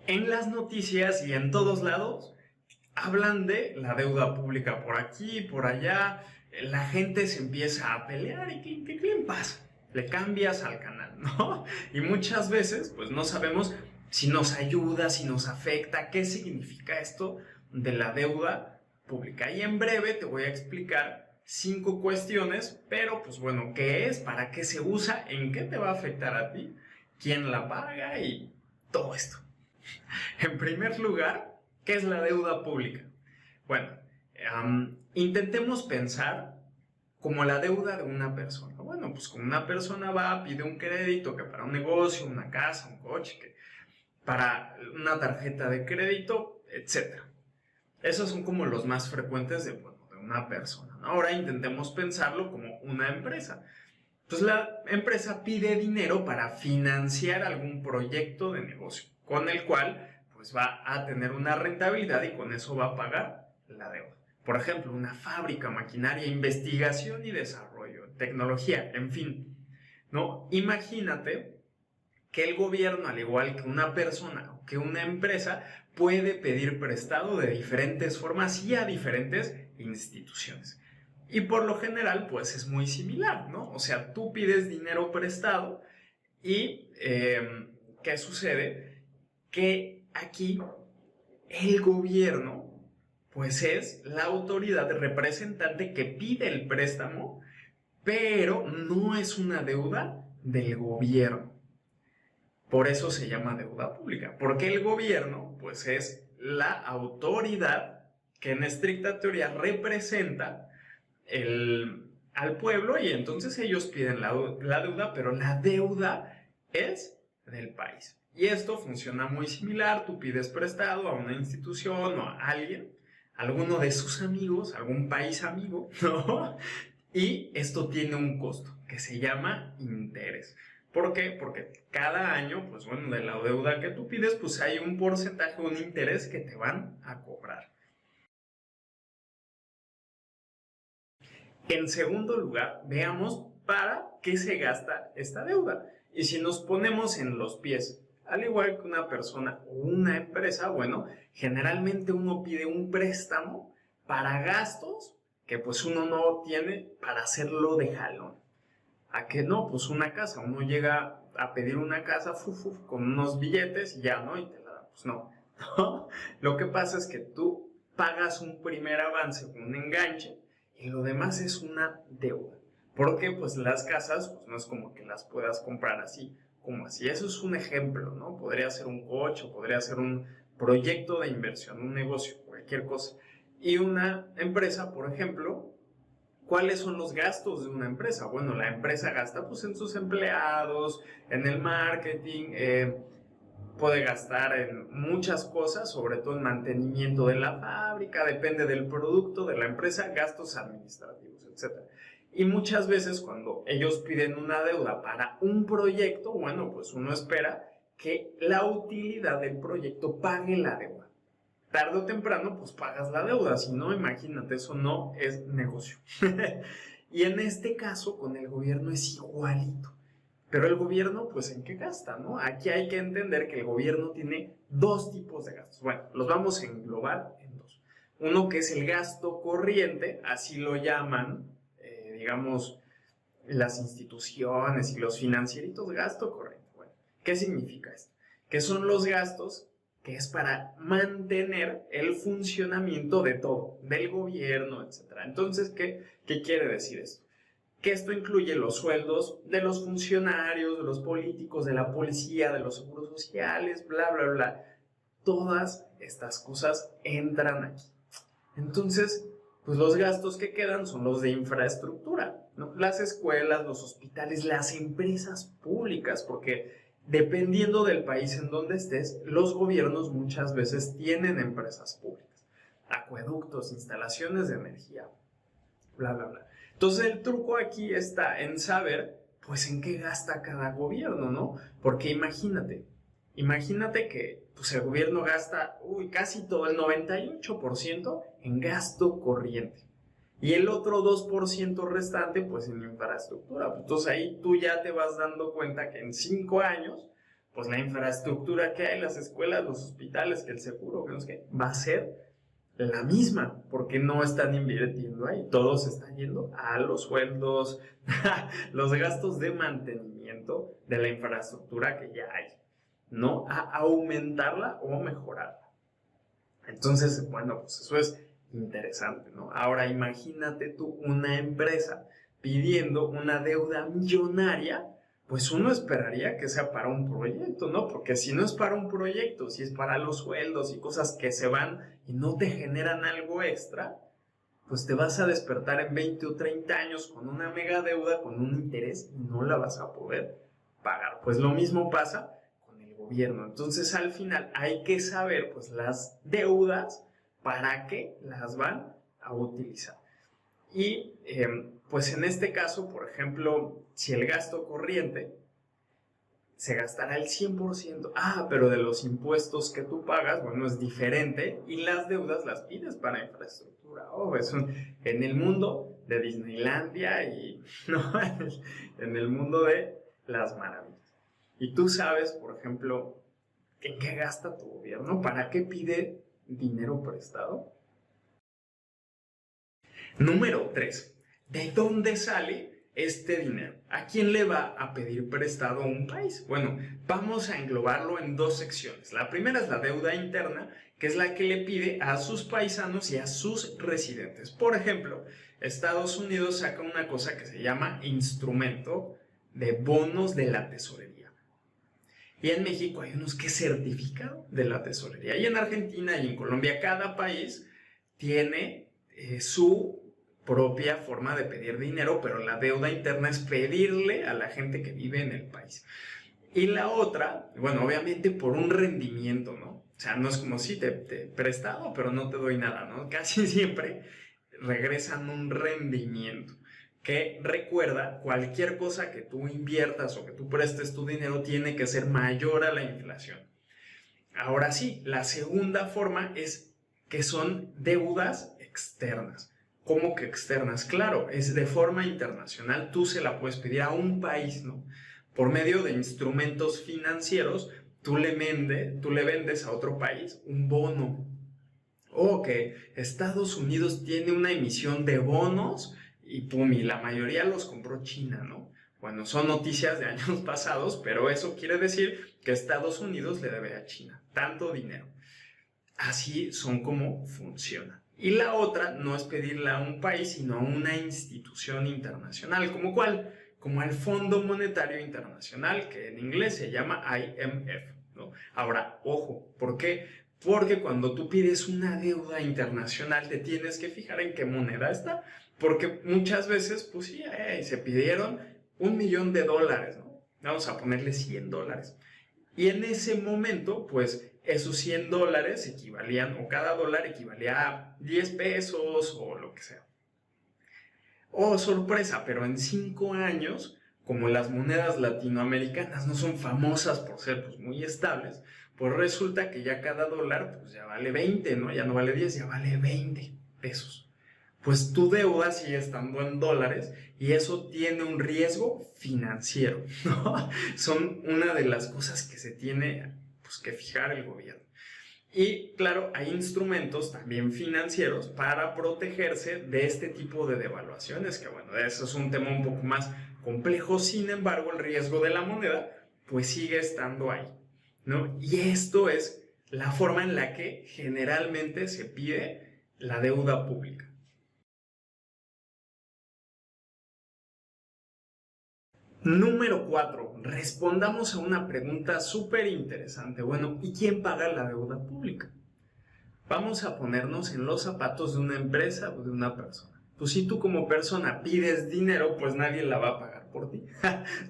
En las noticias y en todos lados hablan de la deuda pública por aquí, por allá. La gente se empieza a pelear y ¿qué pasa? Le cambias al canal, ¿no? Y muchas veces, pues no sabemos si nos ayuda, si nos afecta, qué significa esto de la deuda pública. Y en breve te voy a explicar 5 cuestiones, pero pues bueno, ¿qué es? ¿Para qué se usa? ¿En qué te va a afectar a ti? ¿Quién la paga? Y todo esto. En primer lugar, ¿qué es la deuda pública? Bueno, intentemos pensar como la deuda de una persona. Bueno, pues como una persona va, pide un crédito que para un negocio, una casa, un coche, que para una tarjeta de crédito, etc. Esos son como los más frecuentes de, bueno, de una persona, ¿no? Ahora intentemos pensarlo como una empresa. Pues la empresa pide dinero para financiar algún proyecto de negocio, con el cual pues va a tener una rentabilidad y con eso va a pagar la deuda. Por ejemplo, una fábrica, maquinaria, investigación y desarrollo, tecnología, en fin, ¿no? Imagínate que el gobierno, al igual que una persona o que una empresa, puede pedir prestado de diferentes formas y a diferentes instituciones. Y por lo general, pues es muy similar, ¿no? O sea, tú pides dinero prestado y ¿qué sucede? Que aquí el gobierno, pues es la autoridad representante que pide el préstamo, pero no es una deuda del gobierno. Por eso se llama deuda pública, porque el gobierno, pues es la autoridad que en estricta teoría representa al pueblo y entonces ellos piden la deuda, pero la deuda es del país. Y esto funciona muy similar, tú pides prestado a una institución o a alguien, a alguno de sus amigos, algún país amigo, ¿no? Y esto tiene un costo que se llama interés. ¿Por qué? Porque cada año, pues bueno, de la deuda que tú pides, pues hay un porcentaje, un interés que te van a cobrar. En segundo lugar, veamos para qué se gasta esta deuda. Y si nos ponemos en los pies, al igual que una persona o una empresa, bueno, generalmente uno pide un préstamo para gastos que pues uno no tiene para hacerlo de jalón. ¿A qué no? Pues una casa. Uno llega a pedir una casa con unos billetes y ya, ¿no? Y te la dan. Pues no. Lo que pasa es que tú pagas un primer avance, un enganche, y lo demás es una deuda. Porque pues las casas, pues no es como que las puedas comprar así, como así. Eso es un ejemplo, ¿no? Podría ser un coche, podría ser un proyecto de inversión, un negocio, cualquier cosa. Y una empresa, por ejemplo, ¿cuáles son los gastos de una empresa? Bueno, la empresa gasta pues en sus empleados, en el marketing, puede gastar en muchas cosas, sobre todo en mantenimiento de la fábrica, depende del producto de la empresa, gastos administrativos, etc. Y muchas veces cuando ellos piden una deuda para un proyecto, bueno, pues uno espera que la utilidad del proyecto pague la deuda. Tarde o temprano, pues pagas la deuda, si no, imagínate, eso no es negocio. Y en este caso, con el gobierno es igualito. Pero el gobierno, pues, ¿en qué gasta, no? Aquí hay que entender que el gobierno tiene 2 tipos de gastos. Bueno, los vamos a englobar en 2. Uno que es el gasto corriente, así lo llaman, digamos, las instituciones y los financieritos, gasto corriente. Bueno, ¿qué significa esto? Que son los gastos que es para mantener el funcionamiento de todo, del gobierno, etc. Entonces, ¿qué quiere decir esto? Que esto incluye los sueldos de los funcionarios, de los políticos, de la policía, de los seguros sociales, bla, bla, bla. Todas estas cosas entran aquí. Entonces, pues los gastos que quedan son los de infraestructura, ¿no? Las escuelas, los hospitales, las empresas públicas, porque dependiendo del país en donde estés, los gobiernos muchas veces tienen empresas públicas, acueductos, instalaciones de energía, bla, bla, bla. Entonces el truco aquí está en saber, pues, en qué gasta cada gobierno, ¿no? Porque imagínate que pues, el gobierno gasta casi todo, el 98% en gasto corriente. Y el otro 2% restante, pues en infraestructura. Entonces ahí tú ya te vas dando cuenta que en 5 años, pues la infraestructura que hay, las escuelas, los hospitales, que el seguro, que no sé qué, va a ser la misma, porque no están invirtiendo ahí, todo se está yendo a los sueldos, los gastos de mantenimiento de la infraestructura que ya hay, no a aumentarla o mejorarla. Entonces, bueno, pues eso es interesante, ¿no? Ahora imagínate tú una empresa pidiendo una deuda millonaria, pues uno esperaría que sea para un proyecto, ¿no? Porque si no es para un proyecto, si es para los sueldos y cosas que se van y no te generan algo extra, pues te vas a despertar en 20 o 30 años con una mega deuda, con un interés y no la vas a poder pagar. Pues lo mismo pasa con el gobierno. Entonces al final hay que saber pues las deudas para qué las van a utilizar. Y pues en este caso, por ejemplo, si el gasto corriente se gastará el 100%, pero de los impuestos que tú pagas, bueno, es diferente y las deudas las pides para infraestructura. En el mundo de Disneylandia y no, en el mundo de las maravillas. Y tú sabes, por ejemplo, ¿en qué gasta tu gobierno? ¿Para qué pide dinero prestado? Número 3. ¿De dónde sale este dinero? ¿A quién le va a pedir prestado un país? Bueno, vamos a englobarlo en dos secciones. La primera es la deuda interna, que es la que le pide a sus paisanos y a sus residentes. Por ejemplo, Estados Unidos saca una cosa que se llama instrumento de bonos de la tesorería. Y en México hay unos que certificado de la tesorería. Y en Argentina y en Colombia cada país tiene su propia forma de pedir dinero, pero la deuda interna es pedirle a la gente que vive en el país. Y la otra, bueno, obviamente por un rendimiento, ¿no? O sea, no es como si te he prestado, pero no te doy nada, ¿no? Casi siempre regresan un rendimiento que recuerda, cualquier cosa que tú inviertas o que tú prestes tu dinero tiene que ser mayor a la inflación. Ahora sí, la segunda forma es que son deudas externas. ¿Cómo que externas? Claro, es de forma internacional, tú se la puedes pedir a un país, ¿no? Por medio de instrumentos financieros, tú le vendes a otro país un bono. O que Estados Unidos tiene una emisión de bonos y pum, y la mayoría los compró China, ¿no? Bueno, son noticias de años pasados, pero eso quiere decir que Estados Unidos le debe a China tanto dinero. Así son como funciona. Y la otra no es pedirle a un país, sino a una institución internacional. ¿Como cuál? Como al Fondo Monetario Internacional, que en inglés se llama IMF, ¿no? Ahora, ojo, ¿por qué? Porque cuando tú pides una deuda internacional te tienes que fijar en qué moneda está. Porque muchas veces, pues sí, se pidieron $1,000,000, ¿no? Vamos a ponerle $100. Y en ese momento, pues esos $100 equivalían, o cada dólar equivalía a 10 pesos o lo que sea. Oh, sorpresa, pero en 5 años, como las monedas latinoamericanas no son famosas por ser pues, muy estables, pues resulta que ya cada dólar pues, ya vale 20, ¿no? Ya no vale 10, ya vale 20 pesos. Pues tu deuda sigue estando en dólares y eso tiene un riesgo financiero, ¿no? Son una de las cosas que se tiene pues, que fijar el gobierno. Y claro, hay instrumentos también financieros para protegerse de este tipo de devaluaciones, que bueno, eso es un tema un poco más complejo, sin embargo, el riesgo de la moneda pues sigue estando ahí, ¿no? Y esto es la forma en la que generalmente se pide la deuda pública. Número 4. Respondamos a una pregunta súper interesante. Bueno, ¿y quién paga la deuda pública? Vamos a ponernos en los zapatos de una empresa o de una persona. Pues si tú como persona pides dinero, pues nadie la va a pagar por ti.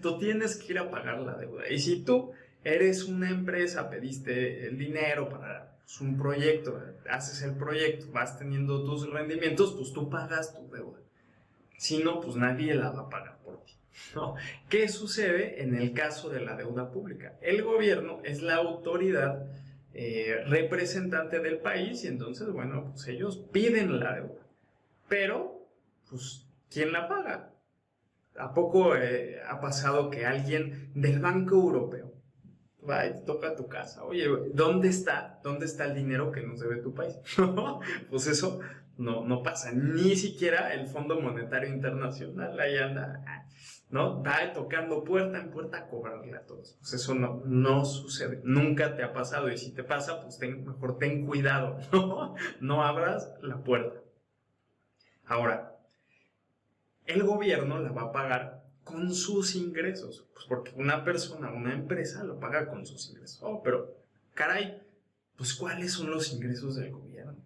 Tú tienes que ir a pagar la deuda. Y si tú eres una empresa, pediste el dinero para pues, un proyecto, haces el proyecto, vas teniendo tus rendimientos, pues tú pagas tu deuda. Si no, pues nadie la va a pagar por ti. ¿No? ¿Qué sucede en el caso de la deuda pública? El gobierno es la autoridad representante del país y entonces, bueno, pues ellos piden la deuda. Pero, pues, ¿quién la paga? ¿A poco ha pasado que alguien del Banco Europeo va y te toca tu casa. Oye, ¿dónde está el dinero que nos debe tu país? Pues eso no pasa. Ni siquiera el Fondo Monetario Internacional ahí anda, ¿no? Va tocando puerta en puerta a cobrarle a todos. Pues eso no sucede. Nunca te ha pasado. Y si te pasa, pues mejor ten cuidado, ¿no? No abras la puerta. Ahora, el gobierno la va a pagar con sus ingresos. Pues porque una persona, una empresa, lo paga con sus ingresos. Oh, pero, caray, pues ¿cuáles son los ingresos del gobierno?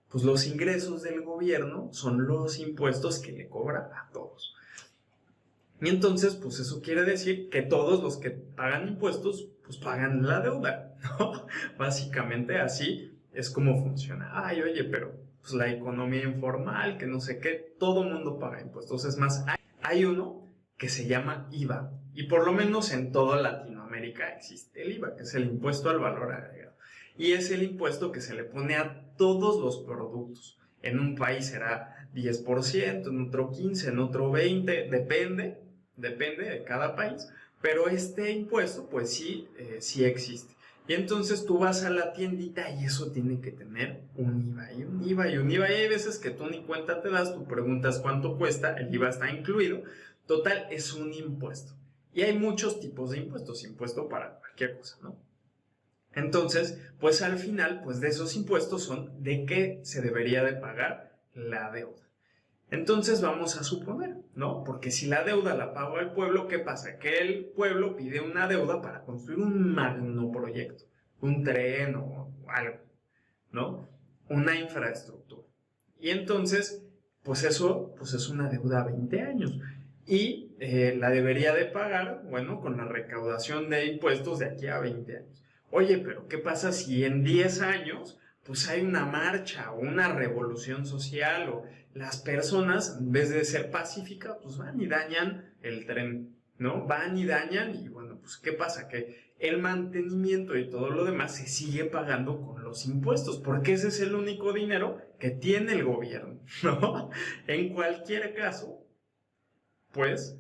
Pues los ingresos del gobierno son los impuestos que le cobra a todos. Y entonces, pues eso quiere decir que todos los que pagan impuestos, pues pagan la deuda, ¿no? Básicamente así es como funciona. Ay, oye, pero pues la economía informal, que no sé qué, todo mundo paga impuestos. Es más, hay uno que se llama IVA. Y por lo menos en toda Latinoamérica existe el IVA, que es el impuesto al valor agregado. Y es el impuesto que se le pone a todos los productos. En un país será 10%, en otro 15%, en otro 20%, depende de cada país, pero este impuesto pues sí existe. Y entonces tú vas a la tiendita y eso tiene que tener un IVA y un IVA y un IVA. Y hay veces que tú ni cuenta te das, tú preguntas cuánto cuesta, el IVA está incluido. Total, es un impuesto. Y hay muchos tipos de impuestos, impuesto para cualquier cosa, ¿no? Entonces, pues al final, pues de esos impuestos son de qué se debería de pagar la deuda. Entonces vamos a suponer, ¿no? Porque si la deuda la paga el pueblo, ¿qué pasa? Que el pueblo pide una deuda para construir un magno proyecto, un tren o algo, ¿no? Una infraestructura. Y entonces, pues eso pues es una deuda a 20 años. Y la debería de pagar, bueno, con la recaudación de impuestos de aquí a 20 años. Oye, pero ¿qué pasa si en 10 años pues hay una marcha o una revolución social o las personas, en vez de ser pacíficas, pues van y dañan el tren, ¿no? Van y dañan y bueno, pues ¿qué pasa? Que el mantenimiento y todo lo demás se sigue pagando con los impuestos, porque ese es el único dinero que tiene el gobierno, ¿no? En cualquier caso, pues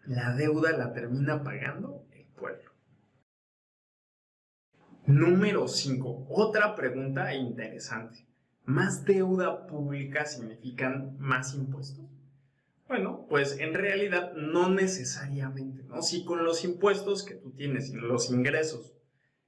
la deuda la termina pagando el pueblo. Número 5. Otra pregunta interesante. ¿Más deuda pública significan más impuestos? Bueno, pues en realidad no necesariamente, ¿no? Si con los impuestos que tú tienes y los ingresos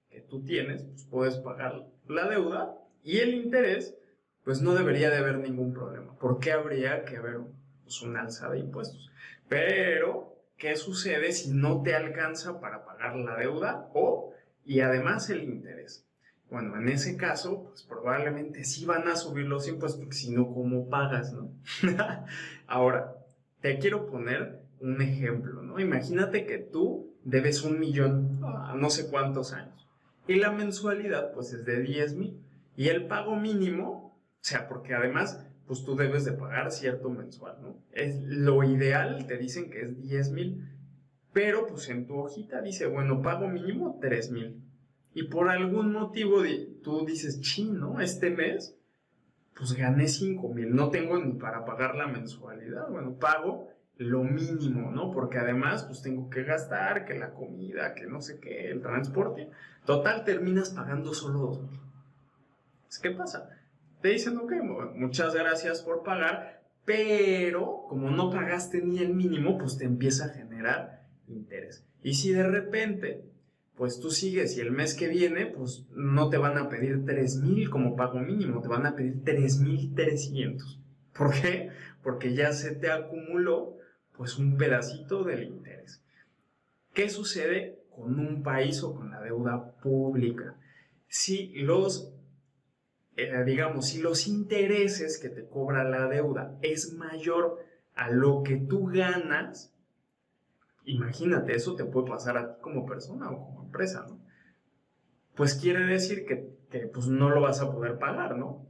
que tú tienes, pues puedes pagar la deuda y el interés, pues no debería de haber ningún problema. ¿Por qué habría que haber pues, un alza de impuestos? Pero, ¿qué sucede si no te alcanza para pagar la deuda y además el interés? Bueno, en ese caso, pues probablemente sí van a subir los impuestos, porque si no, ¿cómo pagas, no? Ahora, te quiero poner un ejemplo, ¿no? Imagínate que tú debes 1,000,000 a no sé cuántos años y la mensualidad, pues, es de 10,000 y el pago mínimo, o sea, porque además, pues tú debes de pagar cierto mensual, ¿no? Es lo ideal, te dicen que es 10,000, pero pues en tu hojita dice, bueno, pago mínimo 3,000. Y por algún motivo tú dices, ¿no? Este mes, pues gané 5,000, no tengo ni para pagar la mensualidad. Bueno, pago lo mínimo, ¿no? Porque además, pues tengo que gastar, que la comida, que no sé qué, el transporte. Total, terminas pagando solo 2,000. ¿Qué pasa? Te dicen, ok, muchas gracias por pagar, pero como no pagaste ni el mínimo, pues te empieza a generar interés. Y si de repente pues tú sigues y el mes que viene, pues no te van a pedir 3,000 como pago mínimo, te van a pedir 3,300. ¿Por qué? Porque ya se te acumuló pues un pedacito del interés. ¿Qué sucede con un país o con la deuda pública? Si los intereses que te cobra la deuda es mayor a lo que tú ganas, imagínate, eso te puede pasar a ti como persona o como empresa, ¿no? Pues quiere decir que pues no lo vas a poder pagar, ¿no?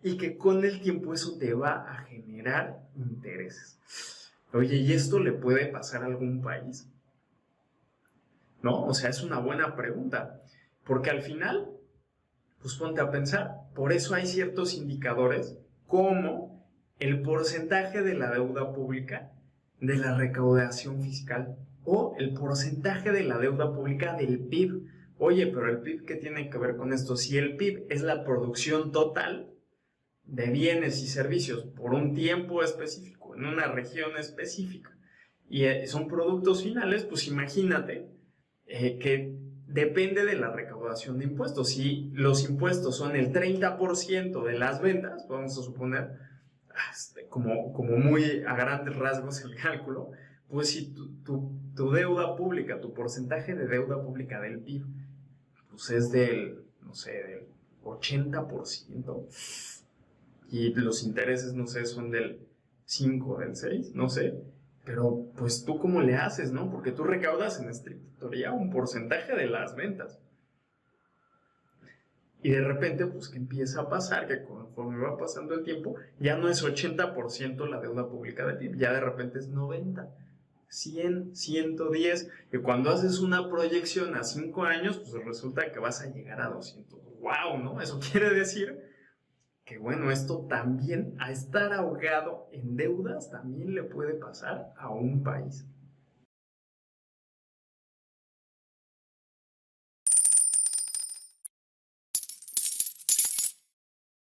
Y que con el tiempo eso te va a generar intereses. Oye, ¿y esto le puede pasar a algún país? ¿No? O sea, es una buena pregunta. Porque al final, pues ponte a pensar, por eso hay ciertos indicadores como el porcentaje de la deuda pública de la recaudación fiscal. O el porcentaje de la deuda pública del PIB. Oye, pero el PIB, ¿qué tiene que ver con esto? Si el PIB es la producción total de bienes y servicios por un tiempo específico, en una región específica, y son productos finales, pues imagínate que depende de la recaudación de impuestos. Si los impuestos son el 30% de las ventas, vamos a suponer, como muy a grandes rasgos el cálculo, pues si tu deuda pública, tu porcentaje de deuda pública del PIB, pues es del, no sé, del 80%, y los intereses, no sé, son del 5, del 6, no sé, pero pues tú cómo le haces, ¿no? Porque tú recaudas en estricta teoría un porcentaje de las ventas. Y de repente, pues, ¿qué empieza a pasar? Que conforme va pasando el tiempo, ya no es 80% la deuda pública del PIB, ya de repente es 90, 100, 110. Y cuando haces una proyección a 5 años, pues resulta que vas a llegar a 200. ¡Wow! ¿No? Eso quiere decir que, bueno, esto también, a estar ahogado en deudas, también le puede pasar a un país.